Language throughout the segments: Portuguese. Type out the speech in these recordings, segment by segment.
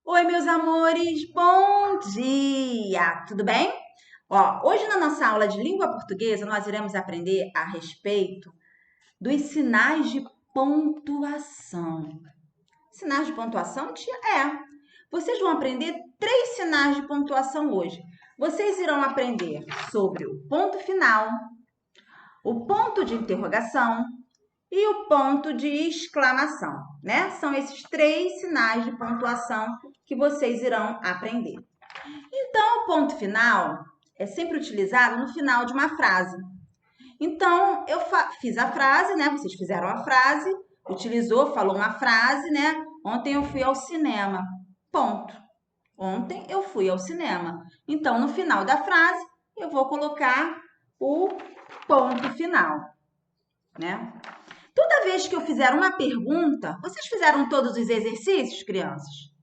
Oi, meus amores, bom dia! Tudo bem? Hoje na nossa aula de língua portuguesa, nós iremos aprender a respeito dos sinais de pontuação. Sinais de pontuação, tia? Vocês vão aprender 3 sinais de pontuação hoje. Vocês irão aprender sobre o ponto final, o ponto de interrogação e o ponto de exclamação, né? São esses 3 sinais de pontuação que vocês irão aprender. Então, o ponto final é sempre utilizado no final de uma frase. Então, eu fiz a frase, né? Vocês fizeram a frase, utilizou, falou uma frase, né? Ontem eu fui ao cinema. Ponto. Ontem eu fui ao cinema. Então, no final da frase, eu vou colocar o ponto final, né? Toda vez que eu fizer uma pergunta, vocês fizeram todos os exercícios, crianças?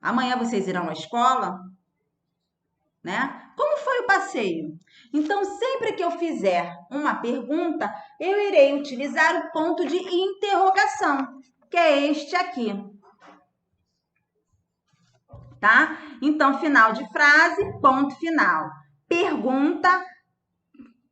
Amanhã vocês irão à escola, né? Como foi o passeio? Então, sempre que eu fizer uma pergunta, eu irei utilizar o ponto de interrogação, que é este aqui. Tá? Então, final de frase, ponto final. Pergunta,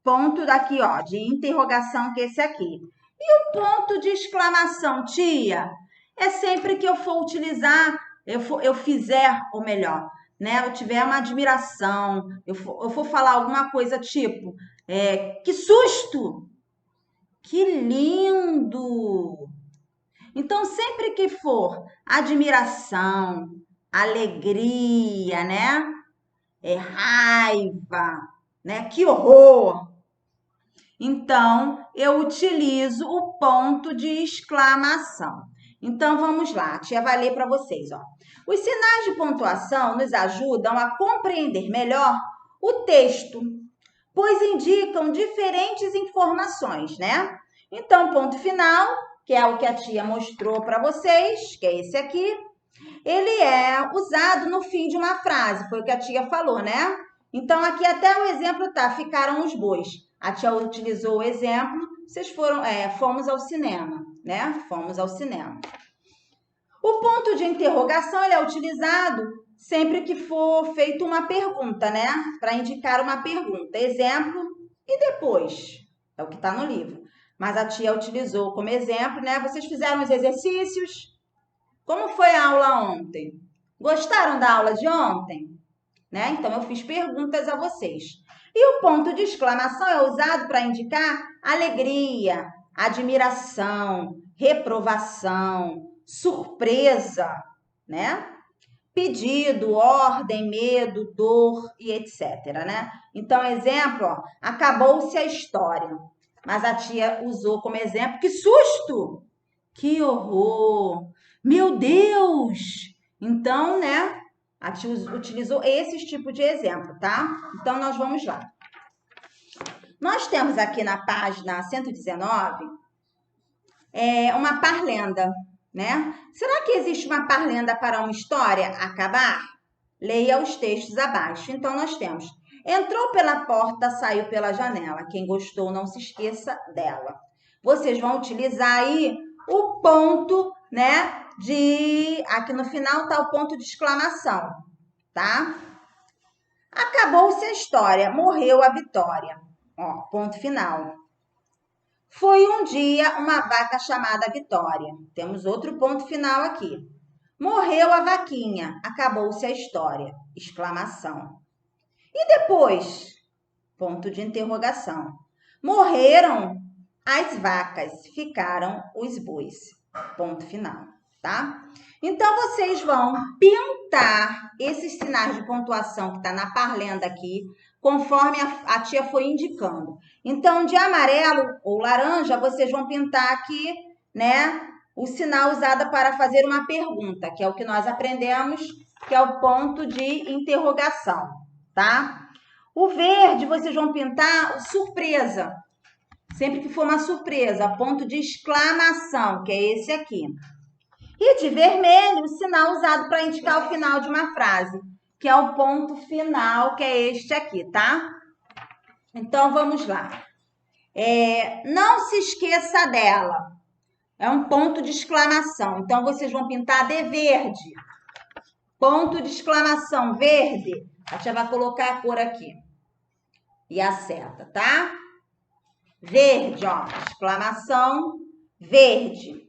ponto daqui, ó, de interrogação, que é esse aqui. E o ponto de exclamação, tia? É sempre que eu for utilizar, eu fizer, ou melhor, né? Eu tiver uma admiração, eu for falar alguma coisa tipo, que susto! Que lindo! Então, sempre que for admiração, alegria, né? Raiva, né? Que horror! Então, eu utilizo o ponto de exclamação. Então, vamos lá, a tia vai ler para vocês, ó. Os sinais de pontuação nos ajudam a compreender melhor o texto, pois indicam diferentes informações, né? Então, ponto final, que é o que a tia mostrou para vocês, que é esse aqui, ele é usado no fim de uma frase, foi o que a tia falou, né? Então, aqui até o exemplo tá, ficaram os bois. A tia utilizou o exemplo, vocês fomos ao cinema, né? Fomos ao cinema. O ponto de interrogação, ele é utilizado sempre que for feita uma pergunta, né? Para indicar uma pergunta. Exemplo, e depois? É o que está no livro. Mas a tia utilizou como exemplo, né? Vocês fizeram os exercícios? Como foi a aula ontem? Gostaram da aula de ontem? Né? Então, eu fiz perguntas a vocês. E o ponto de exclamação é usado para indicar alegria, admiração, reprovação, surpresa, né? Pedido, ordem, medo, dor e etc, né? Então, exemplo, ó, acabou-se a história. Mas a tia usou como exemplo, que susto! Que horror! Meu Deus! Então, né? A tia utilizou esses tipos de exemplo, tá? Então, nós vamos lá. Nós temos aqui na página 119 uma parlenda, né? Será que existe uma parlenda para uma história acabar? Leia os textos abaixo. Então, nós temos: entrou pela porta, saiu pela janela. Quem gostou, não se esqueça dela. Vocês vão utilizar aí o ponto, né? Aqui no final tá o ponto de exclamação, tá? Acabou-se a história, morreu a Vitória. Ó, ponto final. Foi um dia uma vaca chamada Vitória. Temos outro ponto final aqui. Morreu a vaquinha, acabou-se a história. Exclamação. E depois? Ponto de interrogação. Morreram as vacas, ficaram os bois. Ponto final, tá? Então, vocês vão pintar esses sinais de pontuação que está na parlenda aqui, conforme a tia foi indicando. Então, de amarelo ou laranja, vocês vão pintar aqui, né, o sinal usado para fazer uma pergunta, que é o que nós aprendemos, que é o ponto de interrogação, tá? O verde, vocês vão pintar o surpresa. Sempre que for uma surpresa, ponto de exclamação, que é esse aqui. E de vermelho, o sinal usado para indicar o final de uma frase, que é o ponto final, que é este aqui, tá? Então, vamos lá. Não se esqueça dela. É um ponto de exclamação. Então, vocês vão pintar de verde. Ponto de exclamação verde. A tia vai colocar a cor aqui. E a seta, tá? Verde, ó. Exclamação verde.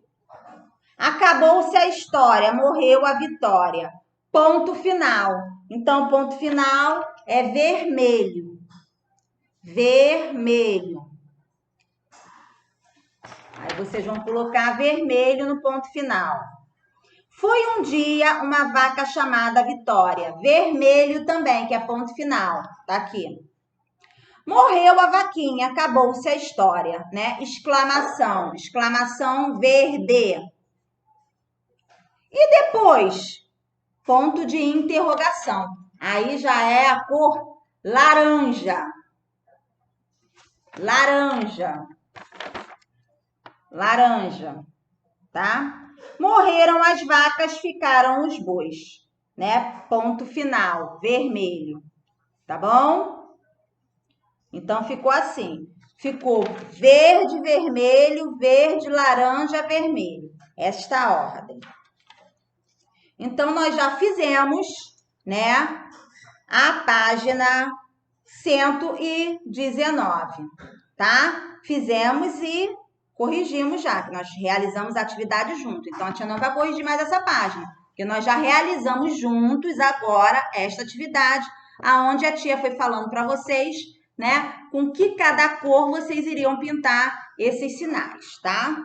Acabou-se a história, morreu a vitória. Ponto final. Então, ponto final é vermelho. Vermelho. Aí vocês vão colocar vermelho no ponto final. Foi um dia uma vaca chamada Vitória. Vermelho também, que é ponto final. Tá aqui. Morreu a vaquinha, acabou-se a história, né? Exclamação. Exclamação verde. E depois, ponto de interrogação. Aí já é a cor laranja. Laranja. Laranja, tá? Morreram as vacas, ficaram os bois, né? Ponto final, vermelho, tá bom? Então, ficou assim. Ficou verde, vermelho, verde, laranja, vermelho. Esta ordem. Então, nós já fizemos, né, a página 119, tá? Fizemos e corrigimos já, que nós realizamos a atividade junto. Então, a tia não vai corrigir mais essa página, porque nós já realizamos juntos agora esta atividade, aonde a tia foi falando para vocês, né, com que cada cor vocês iriam pintar esses sinais, tá?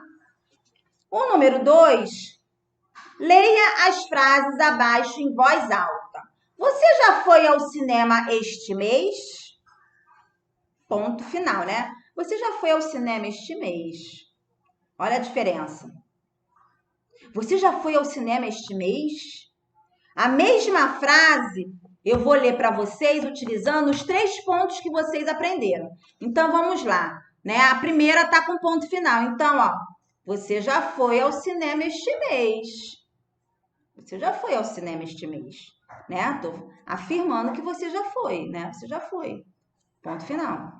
O número 2, leia as frases abaixo em voz alta. Você já foi ao cinema este mês? Ponto final, né? Você já foi ao cinema este mês? Olha a diferença. Você já foi ao cinema este mês? A mesma frase eu vou ler para vocês utilizando os 3 pontos que vocês aprenderam. Então, vamos lá, né? A primeira tá com ponto final. Então, ó, você já foi ao cinema este mês. Você já foi ao cinema este mês, né? Tô afirmando que você já foi, né? Você já foi. Ponto final.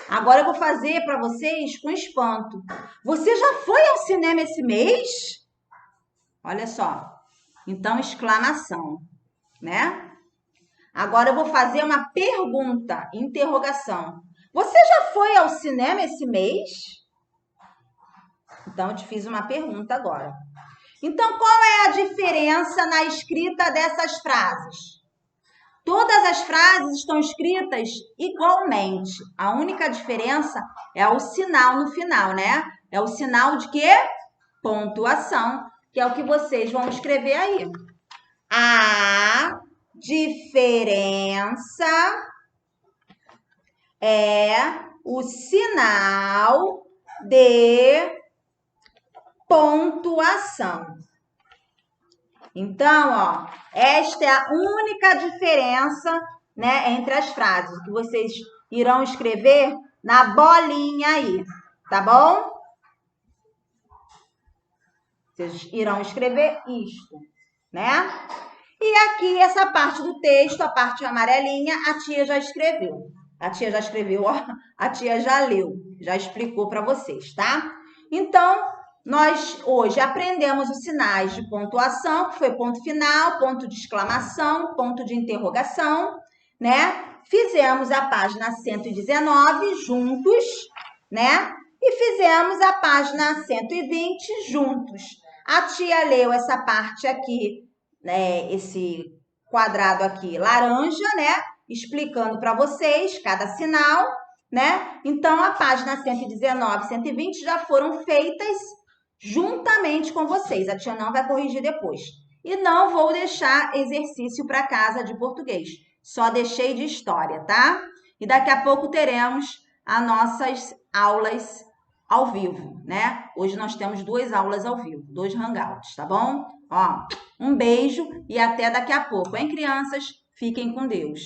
Agora eu vou fazer para vocês com espanto. Você já foi ao cinema esse mês? Olha só. Então, exclamação, né? Agora eu vou fazer uma pergunta, interrogação. Você já foi ao cinema esse mês? Então, eu te fiz uma pergunta agora. Então, qual é a diferença na escrita dessas frases? Todas as frases estão escritas igualmente. A única diferença é o sinal no final, né? É o sinal de quê? Pontuação, que é o que vocês vão escrever aí. A diferença é o sinal de pontuação. Então, ó, esta é a única diferença, né, entre as frases que vocês irão escrever na bolinha aí, tá bom? Vocês irão escrever isto, né? E aqui, essa parte do texto, a parte amarelinha, a tia já escreveu. A tia já escreveu, ó, a tia já leu, já explicou para vocês, tá? Então, nós hoje aprendemos os sinais de pontuação, que foi ponto final, ponto de exclamação, ponto de interrogação, né? Fizemos a página 119 juntos, né? E fizemos a página 120 juntos. A tia leu essa parte aqui, né? Esse quadrado aqui laranja, né? Explicando para vocês cada sinal, né? Então, a página 119 e 120 já foram feitas juntamente com vocês. A tia não vai corrigir depois. E não vou deixar exercício para casa de português. Só deixei de história, tá? E daqui a pouco teremos as nossas aulas ao vivo, né? Hoje nós temos 2 aulas ao vivo, 2 hangouts, tá bom? Ó, um beijo e até daqui a pouco, hein, crianças? Fiquem com Deus.